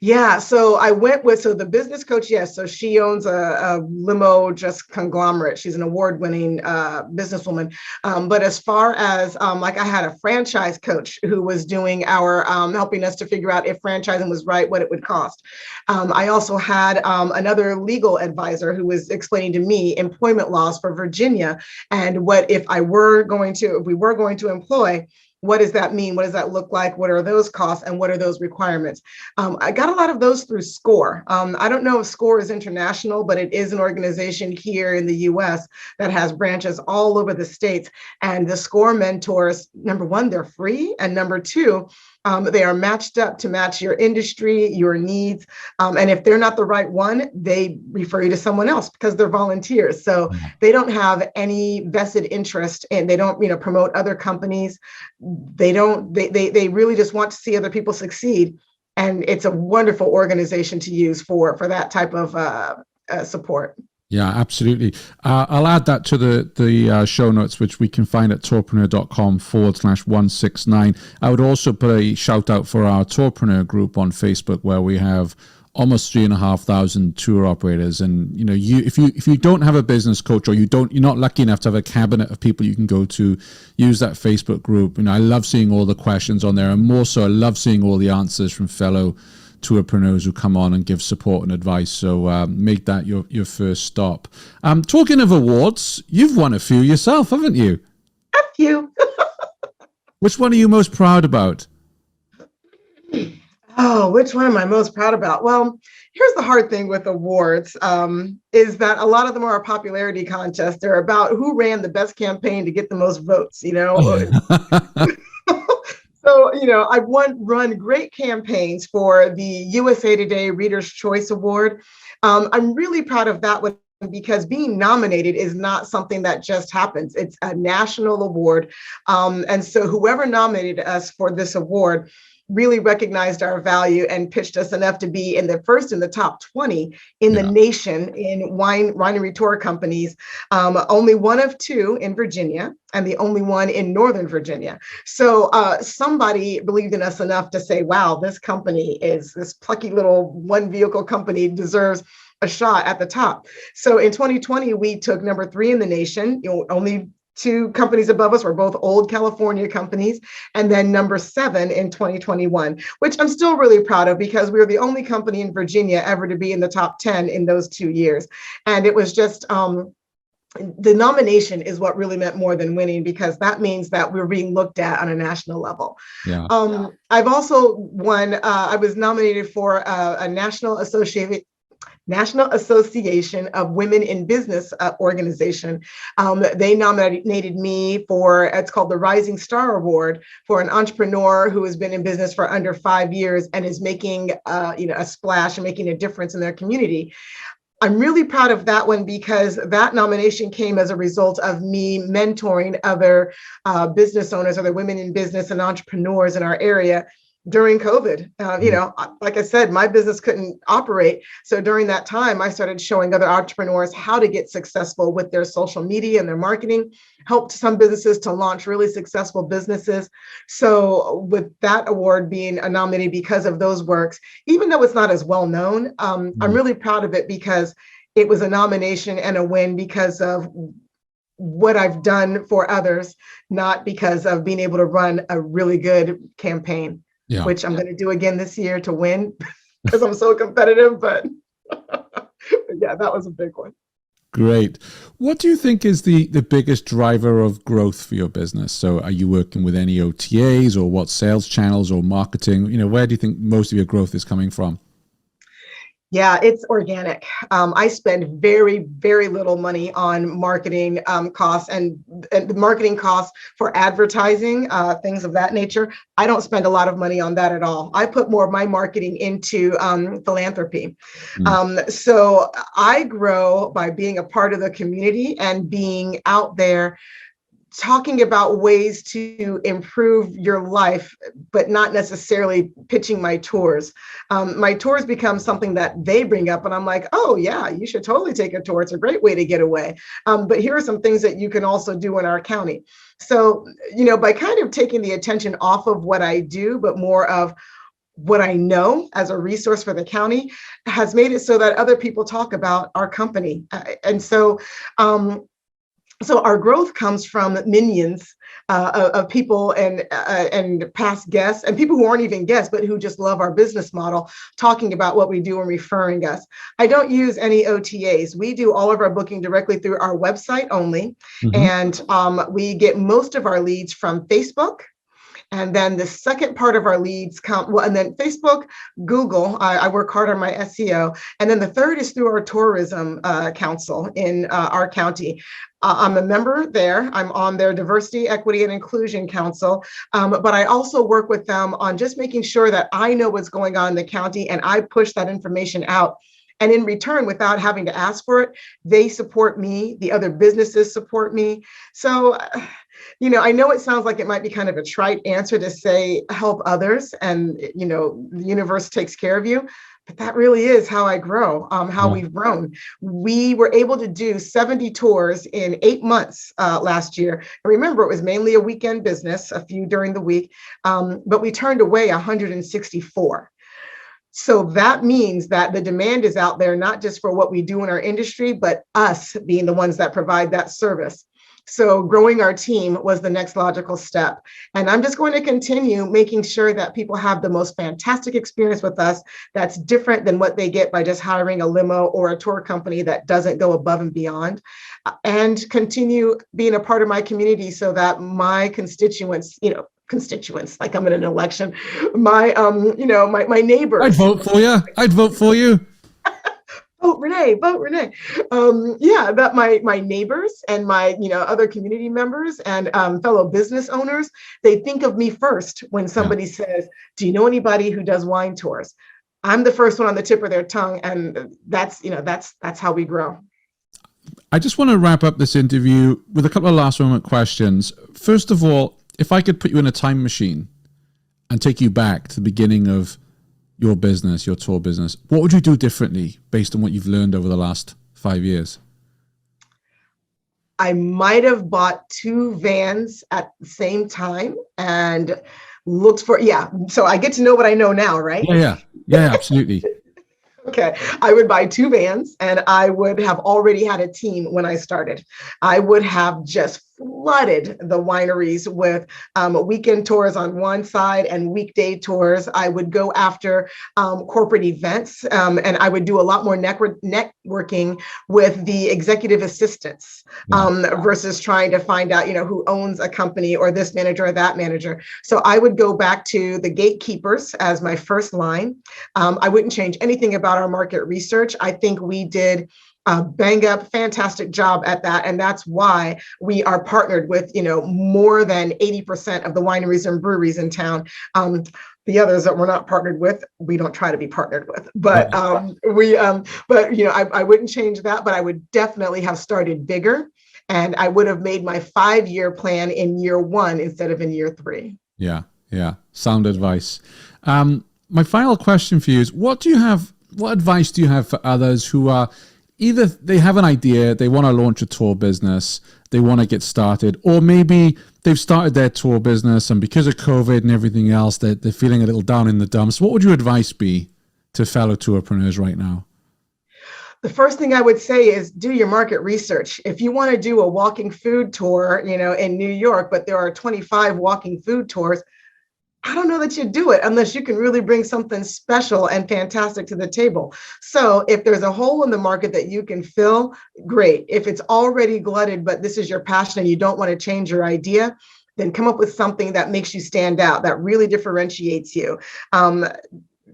Yeah. So I went with, the business coach, yes. So she owns a limo just conglomerate. She's an award-winning businesswoman. But as far as I had a franchise coach who was doing our helping us to figure out if franchising was right, what it would cost. I also had another legal advisor who was explaining to me employment laws for Virginia, and what if we were going to employ. What does that mean? What does that look like? What are those costs, and what are those requirements? I got a lot of those through SCORE. I don't know if SCORE is international, but it is an organization here in the US that has branches all over the states. And the SCORE mentors, number one, they're free. And number two, they are matched up to match your industry, your needs. And if they're not the right one, they refer you to someone else because they're volunteers. So they don't have any vested interest, and they don't, promote other companies. They really just want to see other people succeed. And it's a wonderful organization to use for that type of support. Yeah, absolutely. I'll add that to the show notes, which we can find at tourpreneur.com/169. I would also put a shout out for our Tourpreneur group on Facebook, where we have almost 3,500 tour operators. And if you don't have a business coach, or you're not lucky enough to have a cabinet of people you can go to, use that Facebook group. I love seeing all the questions on there, and more so, I love seeing all the answers from fellow tourpreneurs who come on and give support and advice. So make that your first stop. Talking of awards, you've won a few yourself, haven't you? A few. Which one are you most proud about? Oh, which one am I most proud about? Well, here's the hard thing with awards, is that a lot of them are a popularity contest. They're about who ran the best campaign to get the most votes, you know? So, I've run great campaigns for the USA Today Reader's Choice Award. I'm really proud of that one because being nominated is not something that just happens. It's a national award. And so whoever nominated us for this award really recognized our value and pitched us enough to be in the top 20 in the nation in winery tour companies. Only one of two in Virginia and the only one in Northern Virginia. So somebody believed in us enough to say, wow, this plucky little one vehicle company deserves a shot at the top. So in 2020, we took number 3 in the nation. Only 2 companies above us were both old California companies, and then number 7 in 2021, which I'm still really proud of because we were the only company in Virginia ever to be in the top 10 in those 2 years. And it was just, the nomination is what really meant more than winning, because that means that we're being looked at on a national level. Yeah. I've also won, I was nominated for a National Association of Women in Business organization. They nominated me for, it's called the Rising Star Award, for an entrepreneur who has been in business for under 5 years and is making a splash and making a difference in their community. I'm really proud of that one because that nomination came as a result of me mentoring other business owners, other women in business and entrepreneurs in our area during COVID. Like I said, my business couldn't operate. So during that time, I started showing other entrepreneurs how to get successful with their social media and their marketing, helped some businesses to launch really successful businesses. So with that award being nominated because of those works, even though it's not as well known, I'm really proud of it because it was a nomination and a win because of what I've done for others, not because of being able to run a really good campaign. Yeah. Which I'm going to do again this year to win because I'm so competitive. But yeah, that was a big one. Great. What do you think is the biggest driver of growth for your business? So are you working with any OTAs, or what sales channels or marketing? Where do you think most of your growth is coming from? Yeah, it's organic. I spend very, very little money on marketing costs and marketing costs for advertising, things of that nature. I don't spend a lot of money on that at all. I put more of my marketing into philanthropy. So I grow by being a part of the community and being out there talking about ways to improve your life, but not necessarily pitching my tours. My tours become something that they bring up and I'm like, oh yeah, you should totally take a tour. It's a great way to get away. But here are some things that you can also do in our county. So, by kind of taking the attention off of what I do, but more of what I know as a resource for the county, has made it so that other people talk about our company. And so our growth comes from minions of people and past guests and people who aren't even guests, but who just love our business model, talking about what we do and referring us. I don't use any OTAs. We do all of our booking directly through our website only. And we get most of our leads from Facebook. And then the second part of our leads come, and then Facebook, Google, I work hard on my SEO. And then the third is through our tourism council in our county. I'm a member there. I'm on their Diversity, Equity, and Inclusion Council. But I also work with them on just making sure that I know what's going on in the county and I push that information out. And in return, without having to ask for it, they support me. The other businesses support me. So, I know it sounds like it might be kind of a trite answer to say help others and, the universe takes care of you. But that really is how I grow, how we've grown. We were able to do 70 tours in 8 months last year. And remember, it was mainly a weekend business, a few during the week, but we turned away 164. So that means that the demand is out there, not just for what we do in our industry, but us being the ones that provide that service. So growing our team was the next logical step. And I'm just going to continue making sure that people have the most fantastic experience with us that's different than what they get by just hiring a limo or a tour company that doesn't go above and beyond, and continue being a part of my community so that my constituents, constituents, like I'm in an election, my my neighbors. I'd vote for you. I'd vote for you. Vote Renee, vote Renee. That my neighbors and my other community members and fellow business owners, they think of me first when somebody says, "Do you know anybody who does wine tours?" I'm the first one on the tip of their tongue, and that's how we grow. I just want to wrap up this interview with a couple of last moment questions. First of all, if I could put you in a time machine and take you back to the beginning of your business, your tour business, what would you do differently based on what you've learned over the last 5 years? I might have bought 2 vans at the same time and looked for, so I get to know what I know now, right? Yeah, absolutely. Okay, I would buy 2 vans and I would have already had a team when I started. I would have just flooded the wineries with weekend tours on one side and weekday tours. I would go after corporate events and I would do a lot more networking with the executive assistants versus trying to find out, who owns a company or this manager or that manager. So I would go back to the gatekeepers as my first line. I wouldn't change anything about our market research. I think we did bang up, fantastic job at that. And that's why we are partnered with, more than 80% of the wineries and breweries in town. The others that we're not partnered with, we don't try to be partnered with. But I wouldn't change that, but I would definitely have started bigger. And I would have made my 5-year plan in year 1 instead of in year 3. Yeah. Sound advice. My final question for you is, what advice do you have for others who are either they have an idea, they want to launch a tour business, they want to get started, or maybe they've started their tour business and because of COVID and everything else, they're feeling a little down in the dumps. What would your advice be to fellow tourpreneurs right now? The first thing I would say is do your market research. If you want to do a walking food tour, in New York, but there are 25 walking food tours, I don't know that you do it unless you can really bring something special and fantastic to the table. So if there's a hole in the market that you can fill, great. If it's already glutted, but this is your passion and you don't want to change your idea, then come up with something that makes you stand out, that really differentiates you.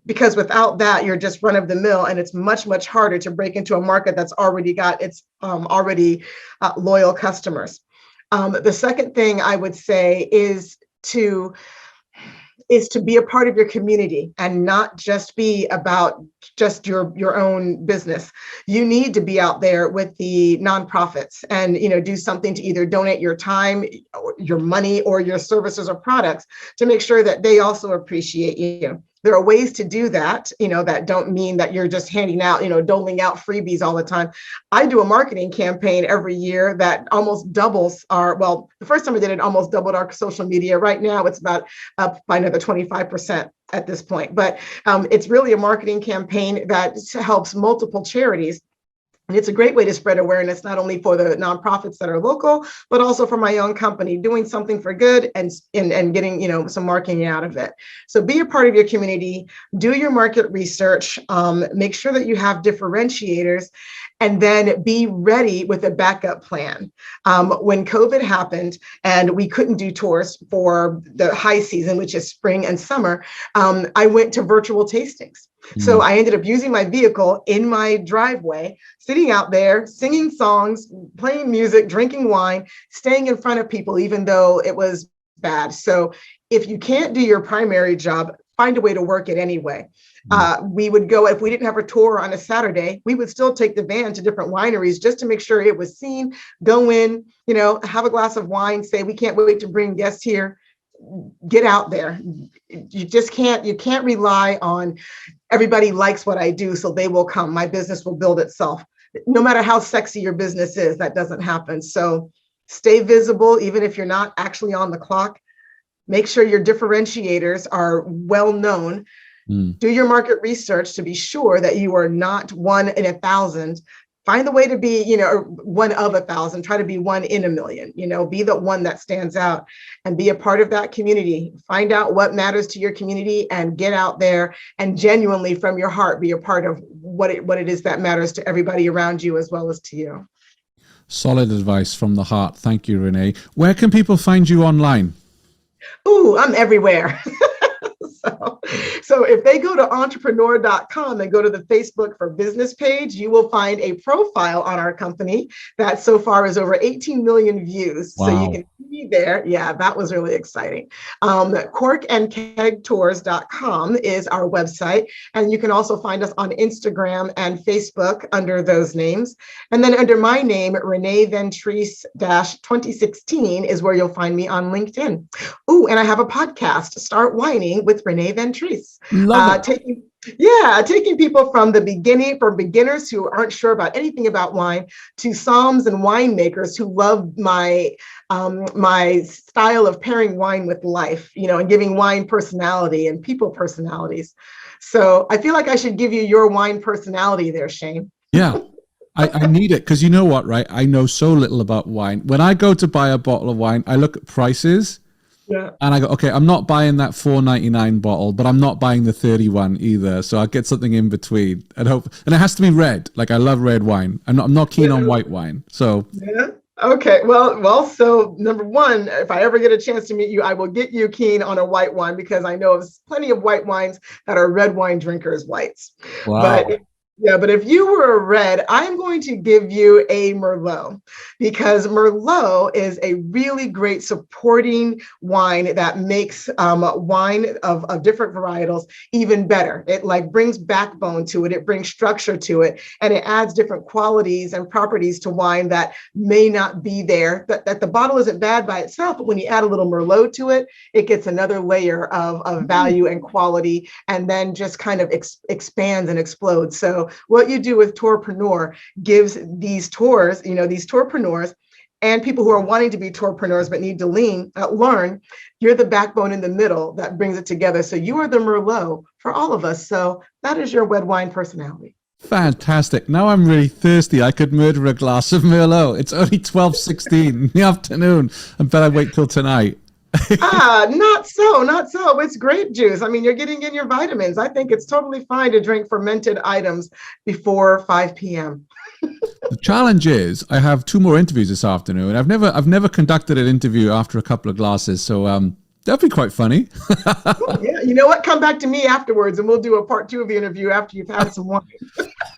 Because without that, you're just run of the mill, and it's much, much harder to break into a market that's already got its loyal customers. The second thing I would say is to be a part of your community and not just be about just your own business. You need to be out there with the nonprofits and do something to either donate your time, your money, or your services or products to make sure that they also appreciate you. There are ways to do that, that don't mean that you're just handing out, doling out freebies all the time. I do a marketing campaign every year that almost doubles the first time I did it, almost doubled our social media. Right now, it's about up by another 25% at this point. But it's really a marketing campaign that helps multiple charities. And it's a great way to spread awareness, not only for the nonprofits that are local, but also for my own company, doing something for good and getting, some marketing out of it. So be a part of your community, do your market research, make sure that you have differentiators, and then be ready with a backup plan. When COVID happened and we couldn't do tours for the high season, which is spring and summer, I went to virtual tastings. So I ended up using my vehicle in my driveway, sitting out there, singing songs, playing music, drinking wine, staying in front of people, even though it was bad. So if you can't do your primary job, find a way to work it anyway. We would go, if we didn't have a tour on a Saturday, we would still take the van to different wineries just to make sure it was seen, go in, have a glass of wine, say, we can't wait to bring guests here. Get out there. You can't rely on everybody likes what I do, so they will come. My business will build itself. No matter how sexy your business is, that doesn't happen. So stay visible, even if you're not actually on the clock. Make sure your differentiators are well known. Do your market research to be sure that you are not 1 in 1,000. Find the way to be, 1 of 1,000, try to be 1 in 1,000,000, be the one that stands out and be a part of that community. Find out what matters to your community and get out there and genuinely from your heart, be a part of what it is that matters to everybody around you as well as to you. Solid advice from the heart. Thank you, Renee. Where can people find you online? Ooh, I'm everywhere. So if they go to entrepreneur.com and go to the Facebook for Business page, you will find a profile on our company that so far is over 18 million views. Wow. So you can see there. Yeah, that was really exciting. Corkandkegtours.com is our website. And you can also find us on Instagram and Facebook under those names. And then under my name, Renee Ventrice 2016 is where you'll find me on LinkedIn. Ooh, and I have a podcast, Start Whining with Renee Ventrice. Taking people from the beginning, from beginners who aren't sure about anything about wine, to somms and winemakers who love my my style of pairing wine with life, and giving wine personality and people personalities. So I feel like I should give you your wine personality there, Shane. Yeah. I need it because you know what, right? I know so little about wine. When I go to buy a bottle of wine, I look at prices. Yeah. And I go, okay, I'm not buying that $4.99 bottle, but I'm not buying the 31 either. So I'll get something in between and hope. And it has to be red. Like I love red wine. I'm not keen on white wine. So yeah. Okay. Well. So number one, if I ever get a chance to meet you, I will get you keen on a white wine because I know of plenty of white wines that are red wine drinkers' whites. Wow. But if you were a red, I'm going to give you a Merlot because Merlot is a really great supporting wine that makes wine of different varietals even better. It brings backbone to it. It brings structure to it, and it adds different qualities and properties to wine that may not be there. That the bottle isn't bad by itself, but when you add a little Merlot to it, it gets another layer of value and quality, and then just kind of expands and explodes. So what you do with Tourpreneur gives these tours, these tourpreneurs and people who are wanting to be tourpreneurs but need to learn, you're the backbone in the middle that brings it together. So you are the Merlot for all of us. So that is your red wine personality. Fantastic. Now I'm really thirsty. I could murder a glass of Merlot. It's only 12:16 in the afternoon. I bet I wait till tonight. Not so. It's grape juice. I mean, you're getting in your vitamins. I think it's totally fine to drink fermented items before 5 p.m. The challenge is I have 2 more interviews this afternoon. I've never conducted an interview after a couple of glasses. So that'd be quite funny. Yeah, you know what? Come back to me afterwards and we'll do a part 2 of the interview after you've had some wine.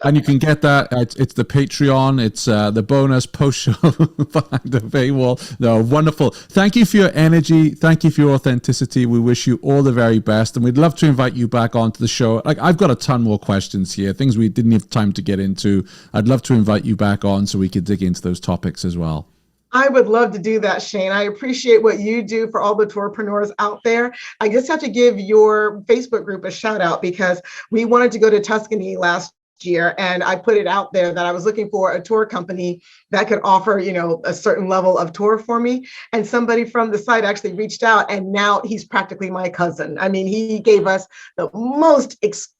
And you can get that. It's the Patreon. It's the bonus post show behind the paywall. No, wonderful. Thank you for your energy. Thank you for your authenticity. We wish you all the very best. And we'd love to invite you back onto the show. I've got a ton more questions here, things we didn't have time to get into. I'd love to invite you back on so we could dig into those topics as well. I would love to do that, Shane. I appreciate what you do for all the tourpreneurs out there. I just have to give your Facebook group a shout out because we wanted to go to Tuscany last year, and I put it out there that I was looking for a tour company that could offer, a certain level of tour for me. And somebody from the site actually reached out, and now he's practically my cousin. I mean, he gave us the most exquisite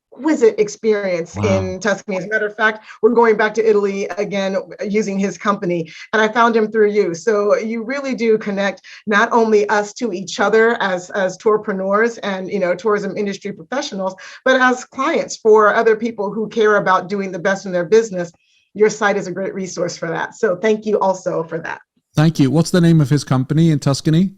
experience in Tuscany. As a matter of fact, we're going back to Italy again using his company, and I found him through you. So you really do connect not only us to each other as tourpreneurs and tourism industry professionals, but as clients for other people who care about doing the best in their business. Your site is a great resource for that. So thank you also for that. Thank you. What's the name of his company in Tuscany?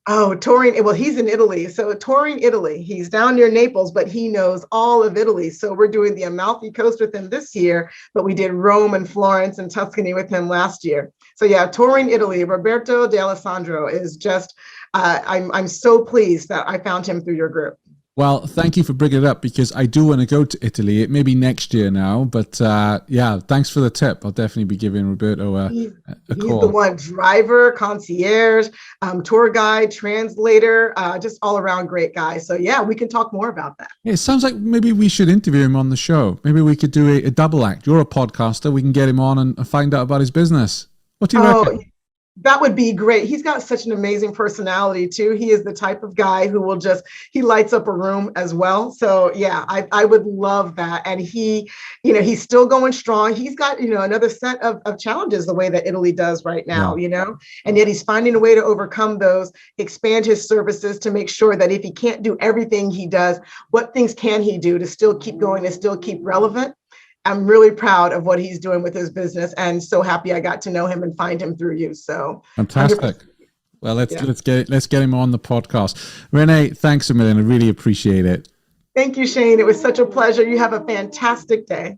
Oh, touring. Well, he's in Italy. So touring Italy. He's down near Naples, but he knows all of Italy. So we're doing the Amalfi Coast with him this year, but we did Rome and Florence and Tuscany with him last year. So yeah, touring Italy. Roberto D'Alessandro is just, I'm so pleased that I found him through your group. Well, thank you for bringing it up because I do want to go to Italy. It may be next year now, but yeah, thanks for the tip. I'll definitely be giving Roberto a call. He's the one: driver, concierge, tour guide, translator, just all around great guy. So yeah, we can talk more about that. Yeah, it sounds like maybe we should interview him on the show. Maybe we could do a double act. You're a podcaster. We can get him on and find out about his business. What do you reckon? That would be great. He's got such an amazing personality too. He is the type of guy who will he lights up a room as well. So yeah, I would love that. And he's still going strong. He's got, another set of challenges the way that Italy does right now, and yet he's finding a way to overcome those, expand his services to make sure that if he can't do everything he does, what things can he do to still keep going and still keep relevant? I'm really proud of what he's doing with his business and so happy I got to know him and find him through you. So fantastic. 100%. Well, let's get him on the podcast. Renee, thanks a million. I really appreciate it. Thank you, Shane. It was such a pleasure. You have a fantastic day.